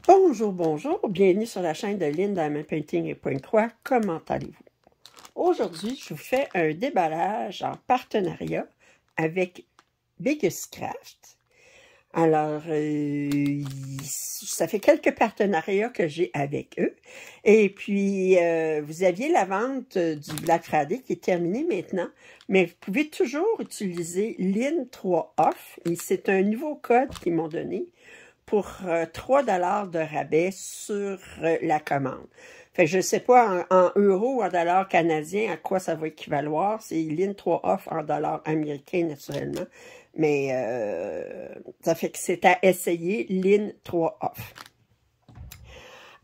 Bonjour, bonjour, bienvenue sur la chaîne de Lynn Diamond Painting et Pointe-Croix. Comment allez-vous? Aujourd'hui, je vous fais un déballage en partenariat avec Biggest Craft. Alors, ça fait quelques partenariats que j'ai avec eux. Et puis, vous aviez la vente du Black Friday qui est terminée maintenant, mais vous pouvez toujours utiliser Lynn3Off. Et c'est un nouveau code qu'ils m'ont donné pour 3 $ de rabais sur la commande. Fait que je ne sais pas en euros ou en dollars canadiens à quoi ça va équivaloir. C'est Lynn3Off en dollars américains naturellement. Mais ça fait que c'est à essayer Lynn3Off.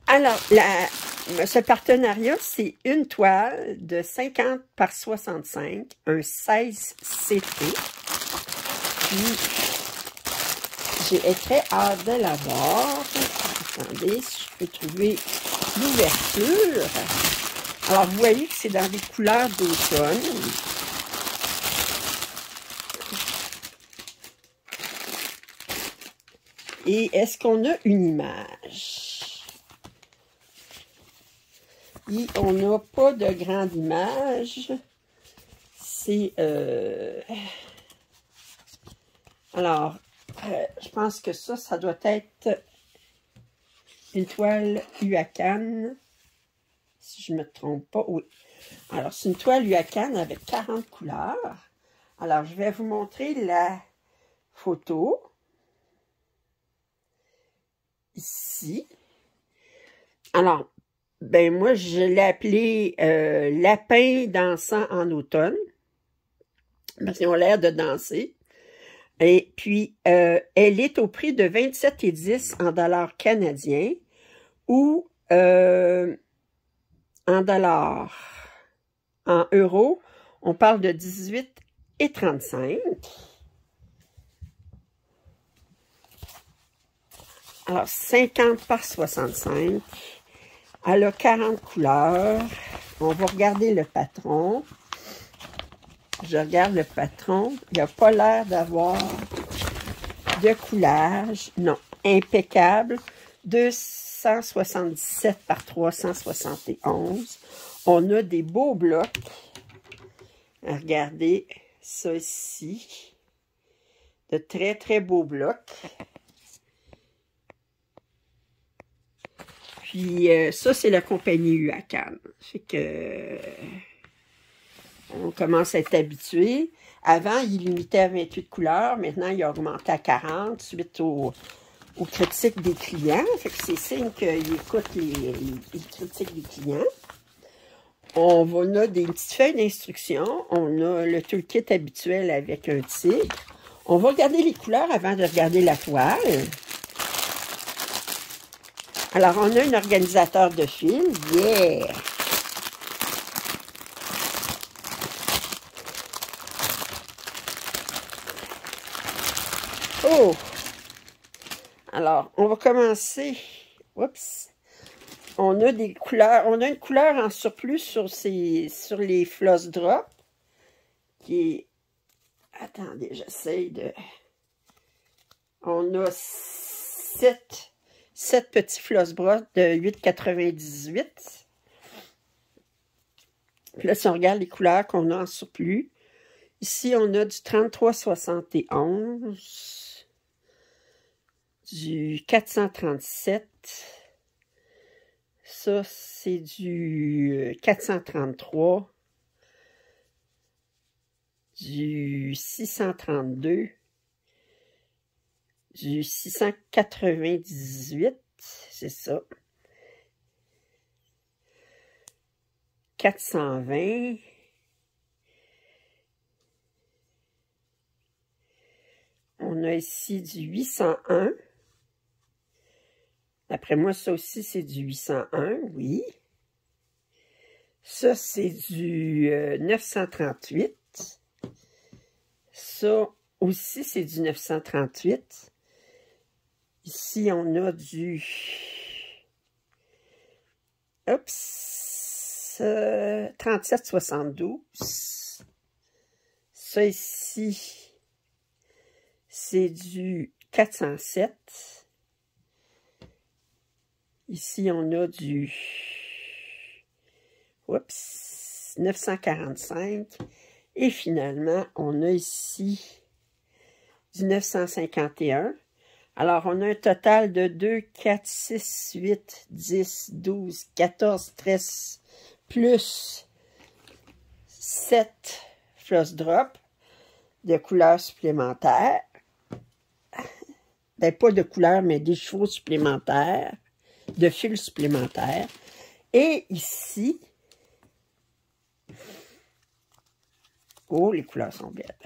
Alors, ce partenariat, c'est une toile de 50 par 65, un 16 CT. Puis, j'ai très hâte de la voir. Attendez, si je peux trouver l'ouverture. Alors, vous voyez que c'est dans des couleurs d'automne. Et est-ce qu'on a une image? Et on n'a pas de grande image. C'est... Alors... je pense que ça doit être une toile UACAN, si je ne me trompe pas. Oui. Alors, c'est une toile UACAN avec 40 couleurs. Alors, je vais vous montrer la photo. Ici. Alors, ben moi, je l'ai appelé lapin dansant en automne. Parce qu'ils ont l'air de danser. Et puis, elle est au prix de 27,10 en dollars canadiens ou en dollars. En euros, on parle de 18,35. Alors, 50 par 65. Elle a 40 couleurs. On va regarder le patron. Je regarde le patron. Il n'a pas l'air d'avoir de coulage. Non, impeccable. 277 par 371. On a des beaux blocs. Regardez ça ici. De très, très beaux blocs. Puis ça, c'est la compagnie UACAN. Fait que... on commence à être habitué. Avant, il limitait à 28 couleurs. Maintenant, il a augmenté à 40 suite aux critiques des clients. Fait que c'est signe qu'il écoute les critiques des clients. On a des petites feuilles d'instruction. On a le toolkit habituel avec un tigre. On va regarder les couleurs avant de regarder la toile. Alors, on a un organisateur de fil. Yeah! Oh! Alors, on va commencer. Oups! On a des couleurs. On a une couleur en surplus sur les floss drop. Qui est... Attendez, j'essaye de... On a 7 petits floss drop de 8,98. Puis là, si on regarde les couleurs qu'on a en surplus, ici, on a du 33,71, du 437, ça, c'est du 433, du 632, du 698, c'est ça, 420, on a ici du 801. D'après moi, ça aussi, c'est du 801, oui. Ça, c'est du 938. Ça aussi, c'est du 938. Ici, on a du... Oups! 37,72. Ça ici, c'est du 407. Ici, on a du... Oups, 945. Et finalement, on a ici du 951. Alors, on a un total de 2, 4, 6, 8, 10, 12, 14, 13, plus 7 floss drops de couleurs supplémentaires. Ben, pas de couleurs, mais des chevaux supplémentaires, de fils supplémentaires. Et ici, oh, les couleurs sont belles.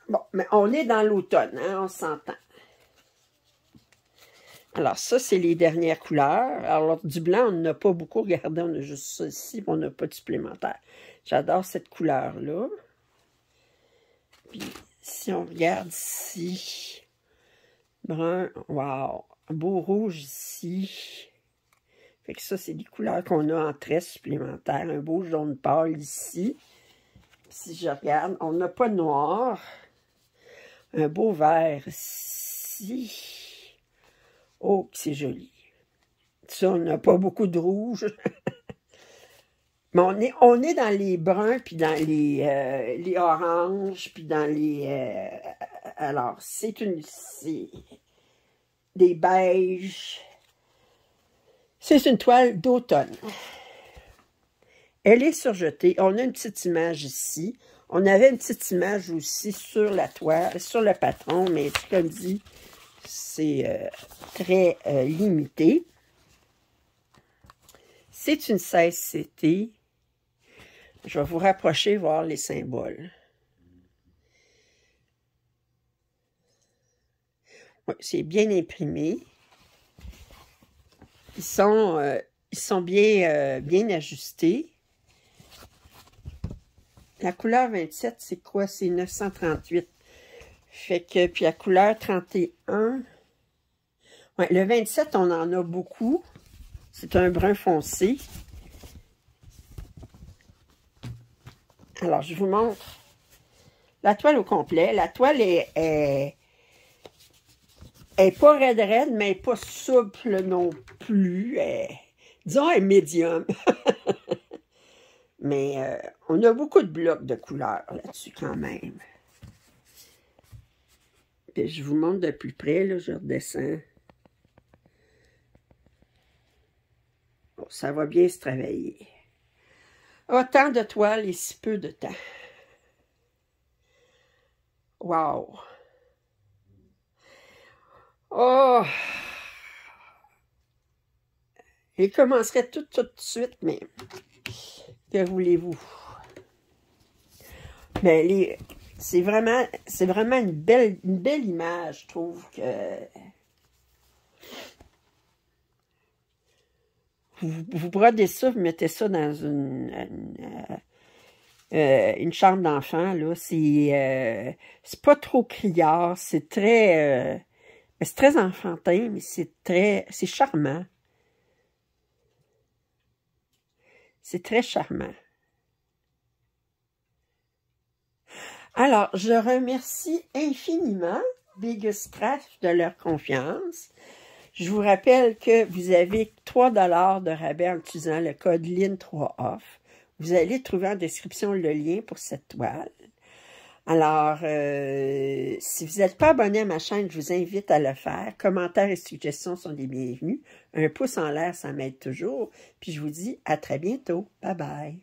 Bon, mais on est dans l'automne, hein, on s'entend. Alors, ça, c'est les dernières couleurs. Alors, du blanc, on n'a pas beaucoup. Regardez, on a juste ça ici, on n'a pas de supplémentaire. J'adore cette couleur-là. Puis, si on regarde ici, brun, wow, un beau rouge ici. Fait que ça, c'est des couleurs qu'on a en trait supplémentaire. Un beau jaune pâle ici. Puis, si je regarde, on n'a pas de noir. Un beau vert ici. Oh, c'est joli. Ça, on n'a pas beaucoup de rouge. Mais on est dans les bruns, puis dans les oranges, puis dans les... alors, c'est des beiges. C'est une toile d'automne. Elle est surjetée. On a une petite image ici. On avait une petite image aussi sur la toile, sur le patron, mais comme dit, c'est très limité. C'est une 16CT. Je vais vous rapprocher, voir les symboles. Ouais, c'est bien imprimé. Ils sont bien ajustés. La couleur 27, c'est quoi? C'est 938. Fait que, puis la couleur 31, ouais, le 27, on en a beaucoup. C'est un brun foncé. Alors, je vous montre la toile au complet. La toile est pas raide, mais elle n'est pas souple non plus. Disons, elle est médium. Mais on a beaucoup de blocs de couleurs là-dessus quand même. Puis je vous montre de plus près, là, je redescends. Bon, ça va bien se travailler. Autant de toiles et si peu de temps. Wow! Oh! Il commencerait tout de suite, mais que voulez-vous? Mais c'est vraiment une belle image, je trouve que vous brodez ça, vous mettez ça dans une chambre d'enfant, là. C'est pas trop criard, c'est très enfantin, mais c'est charmant. C'est très charmant. Alors, je remercie infiniment Biggest Craft de leur confiance. Je vous rappelle que vous avez 3 $ de rabais en utilisant le code LIN3OFF. Vous allez trouver en description le lien pour cette toile. Alors, si vous n'êtes pas abonné à ma chaîne, je vous invite à le faire. Commentaires et suggestions sont les bienvenus. Un pouce en l'air, ça m'aide toujours. Puis je vous dis à très bientôt. Bye bye.